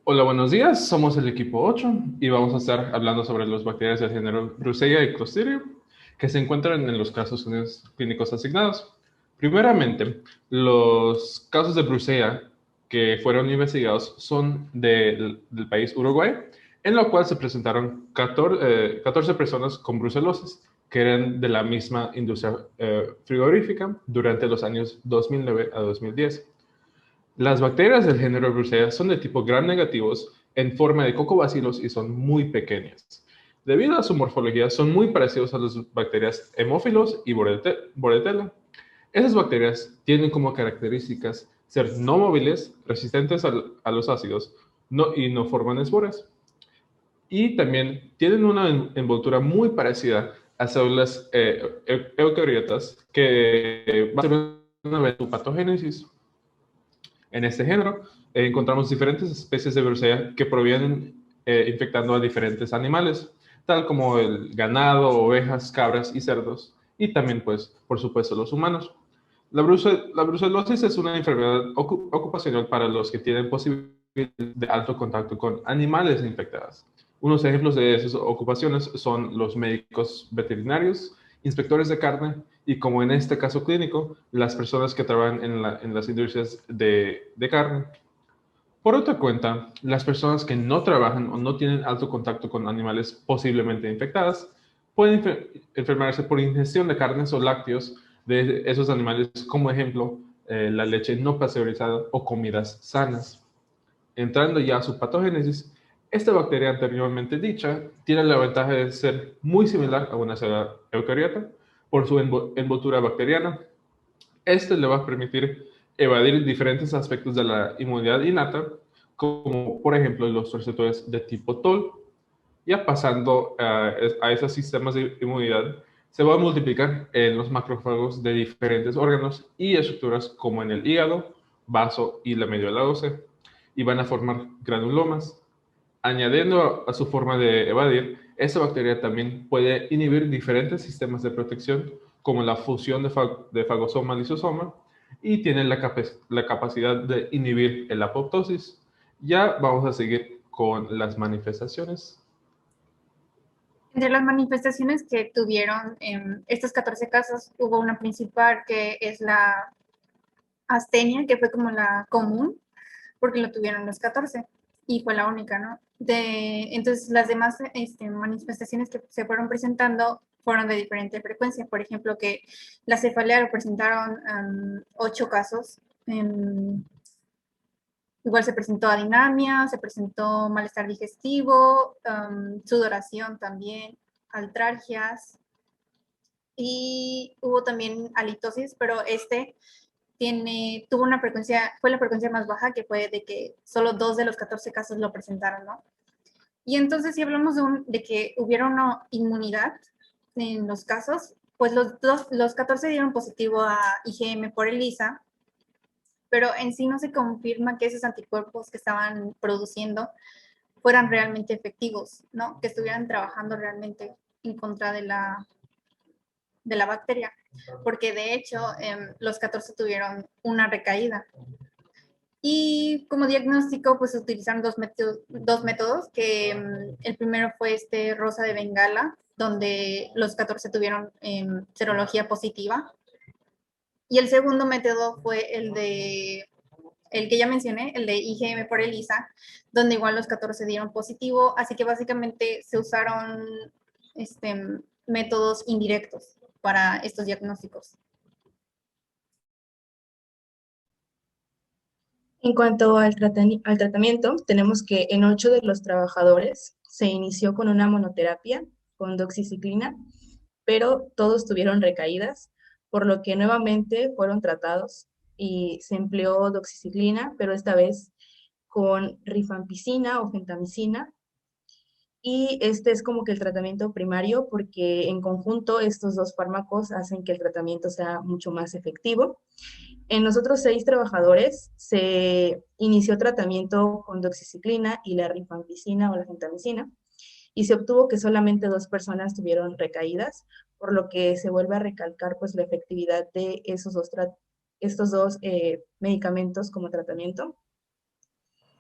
Hola, buenos días. Somos el equipo 8 y vamos a estar hablando sobre las bacterias del género Brucella y Clostridium que se encuentran en los casos clínicos asignados. Primeramente, los casos de Brucella que fueron investigados son del país Uruguay, en lo cual se presentaron 14 personas con brucelosis que eran de la misma industria frigorífica durante los años 2009 a 2010. Las bacterias del género Brucella son de tipo gram negativos en forma de cocobacilos y son muy pequeñas. Debido a su morfología, son muy parecidos a las bacterias hemófilos y Bordetella. Esas bacterias tienen como características ser no móviles, resistentes a los ácidos y no forman esporas. Y también tienen una envoltura muy parecida a células eucariotas que va a ser una patogénesis. En este género encontramos diferentes especies de Brucella que provienen infectando a diferentes animales, tal como el ganado, ovejas, cabras y cerdos, y también, pues, por supuesto, los humanos. La brucelosis es una enfermedad ocupacional para los que tienen posibilidad de alto contacto con animales infectados. Unos ejemplos de esas ocupaciones son los médicos veterinarios, inspectores de carne y, como en este caso clínico, las personas que trabajan en las industrias de carne. Por otra cuenta, las personas que no trabajan o no tienen alto contacto con animales posiblemente infectadas pueden enfermarse por ingestión de carnes o lácteos de esos animales, como ejemplo, la leche no pasteurizada o comidas sanas. Entrando ya a su patogénesis, esta bacteria anteriormente dicha tiene la ventaja de ser muy similar a una célula eucariota por su envoltura bacteriana. Este le va a permitir evadir diferentes aspectos de la inmunidad innata, como por ejemplo los receptores de tipo TOL. Ya pasando a esos sistemas de inmunidad, se va a multiplicar en los macrófagos de diferentes órganos y estructuras como en el hígado, vaso y la médula ósea, y van a formar granulomas. Añadiendo a su forma de evadir, esta bacteria también puede inhibir diferentes sistemas de protección, como la fusión de fagosoma-lisosoma, y tiene la capacidad de inhibir el apoptosis. Ya vamos a seguir con las manifestaciones. Entre las manifestaciones que tuvieron en estos 14 casos, hubo una principal que es la astenia, que fue como la común, porque lo tuvieron los 14 y fue la única, ¿no? Entonces, las demás manifestaciones que se fueron presentando fueron de diferente frecuencia. Por ejemplo, que la cefalea lo presentaron 8 casos. Igual se presentó adinamia, se presentó malestar digestivo, sudoración también, altralgias y hubo también halitosis, pero tuvo una frecuencia, fue la frecuencia más baja, que fue de que solo 2 de los 14 casos lo presentaron, ¿no? Y entonces, si hablamos de que hubiera una inmunidad en los casos, pues los 14 dieron positivo a IgM por ELISA, pero en sí no se confirma que esos anticuerpos que estaban produciendo fueran realmente efectivos, ¿no? Que estuvieran trabajando realmente en contra de la bacteria, porque de hecho los 14 tuvieron una recaída. Y como diagnóstico, pues utilizaron dos métodos, que el primero fue Rosa de Bengala, donde los 14 tuvieron serología positiva. Y el segundo método fue el que ya mencioné, el de IgM por ELISA, donde igual los 14 dieron positivo, así que básicamente se usaron este, métodos indirectos para estos diagnósticos. En cuanto al tratamiento, tenemos que en 8 de los trabajadores se inició con una monoterapia con doxiciclina, pero todos tuvieron recaídas, por lo que nuevamente fueron tratados y se empleó doxiciclina, pero esta vez con rifampicina o gentamicina. Y este es como que el tratamiento primario, porque en conjunto estos dos fármacos hacen que el tratamiento sea mucho más efectivo. En los otros 6 trabajadores se inició tratamiento con doxiciclina y la rifampicina o la gentamicina, y se obtuvo que solamente 2 personas tuvieron recaídas, por lo que se vuelve a recalcar pues la efectividad de estos dos medicamentos como tratamiento.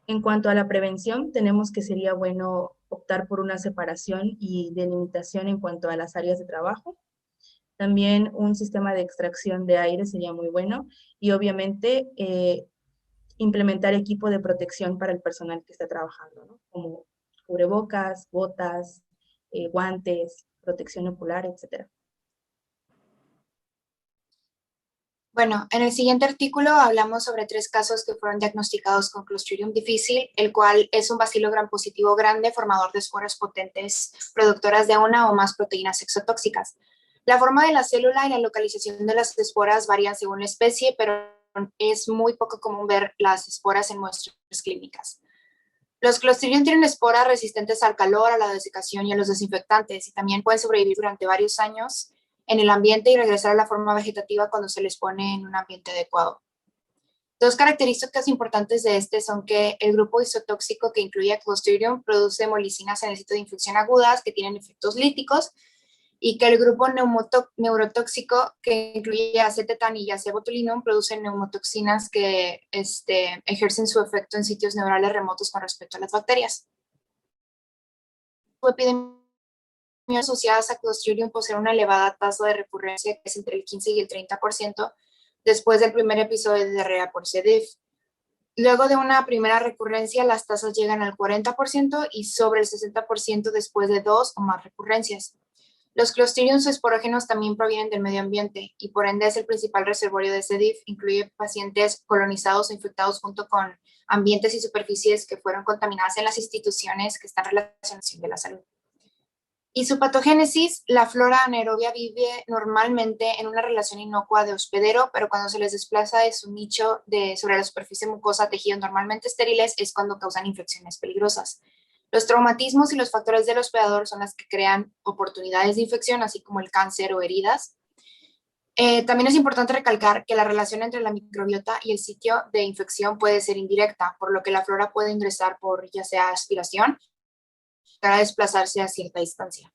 En cuanto a la prevención, tenemos que sería bueno optar por una separación y delimitación en cuanto a las áreas de trabajo. También un sistema de extracción de aire sería muy bueno y obviamente implementar equipo de protección para el personal que está trabajando, ¿no? Como cubrebocas, botas, guantes, protección ocular, etc. Bueno, en el siguiente artículo hablamos sobre 3 casos que fueron diagnosticados con Clostridium difficile, el cual es un bacilo gram positivo grande, formador de esporas potentes, productoras de una o más proteínas exotóxicas. La forma de la célula y la localización de las esporas varían según la especie, pero es muy poco común ver las esporas en muestras clínicas. Los Clostridium tienen esporas resistentes al calor, a la desecación y a los desinfectantes, y también pueden sobrevivir durante varios años en el ambiente y regresar a la forma vegetativa cuando se les pone en un ambiente adecuado. 2 características importantes de este son que el grupo isotóxico que incluye a Clostridium produce molicinas en el sitio de infección agudas que tienen efectos líticos, y que el grupo neurotóxico que incluye a acetetán y a botulinum produce neumotoxinas que ejercen su efecto en sitios neurales remotos con respecto a las bacterias. Epidemias asociadas a Clostridium poseen una elevada tasa de recurrencia que es entre el 15 y el 30% después del primer episodio de diarrea por C. diff. Luego de una primera recurrencia, las tasas llegan al 40% y sobre el 60% después de 2 o más recurrencias. Los Clostridium esporógenos también provienen del medio ambiente y por ende es el principal reservorio de C. diff. Incluye pacientes colonizados o infectados junto con ambientes y superficies que fueron contaminadas en las instituciones que están relacionadas con la salud. Y su patogénesis, la flora anaerobia vive normalmente en una relación inocua de hospedero, pero cuando se les desplaza de su nicho sobre la superficie mucosa a tejidos normalmente estériles es cuando causan infecciones peligrosas. Los traumatismos y los factores del hospedador son las que crean oportunidades de infección, así como el cáncer o heridas. También es importante recalcar que la relación entre la microbiota y el sitio de infección puede ser indirecta, por lo que la flora puede ingresar por ya sea aspiración para desplazarse a cierta distancia.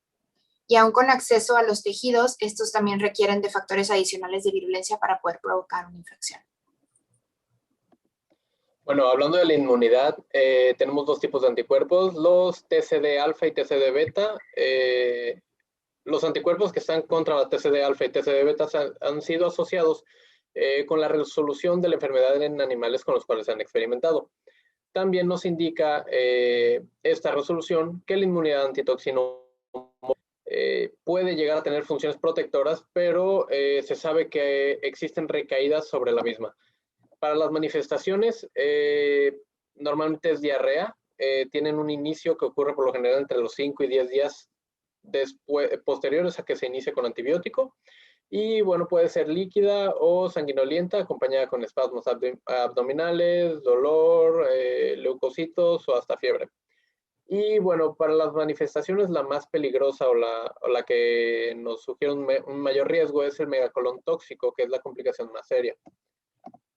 Y aún con acceso a los tejidos, estos también requieren de factores adicionales de virulencia para poder provocar una infección. Bueno, hablando de la inmunidad, tenemos 2 tipos de anticuerpos, los TCD alfa y TCD beta. Los anticuerpos que están contra la TCD alfa y TCD beta han sido asociados con la resolución de la enfermedad en animales con los cuales se han experimentado. También nos indica esta resolución que la inmunidad antitoxina puede llegar a tener funciones protectoras, pero se sabe que existen recaídas sobre la misma. Para las manifestaciones, normalmente es diarrea, tienen un inicio que ocurre por lo general entre los 5 y 10 días posteriores a que se inicie con antibiótico, y bueno, puede ser líquida o sanguinolienta, acompañada con espasmos abdominales, dolor, leucocitos o hasta fiebre. Y bueno, para las manifestaciones la más peligrosa o la que nos sugiere un mayor riesgo es el megacolón tóxico, que es la complicación más seria.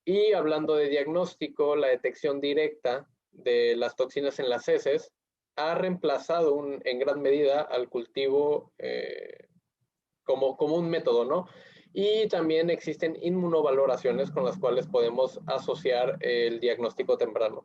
Y hablando de diagnóstico, la detección directa de las toxinas en las heces ha reemplazado en gran medida al cultivo como un método, ¿no? Y también existen inmunovaloraciones con las cuales podemos asociar el diagnóstico temprano.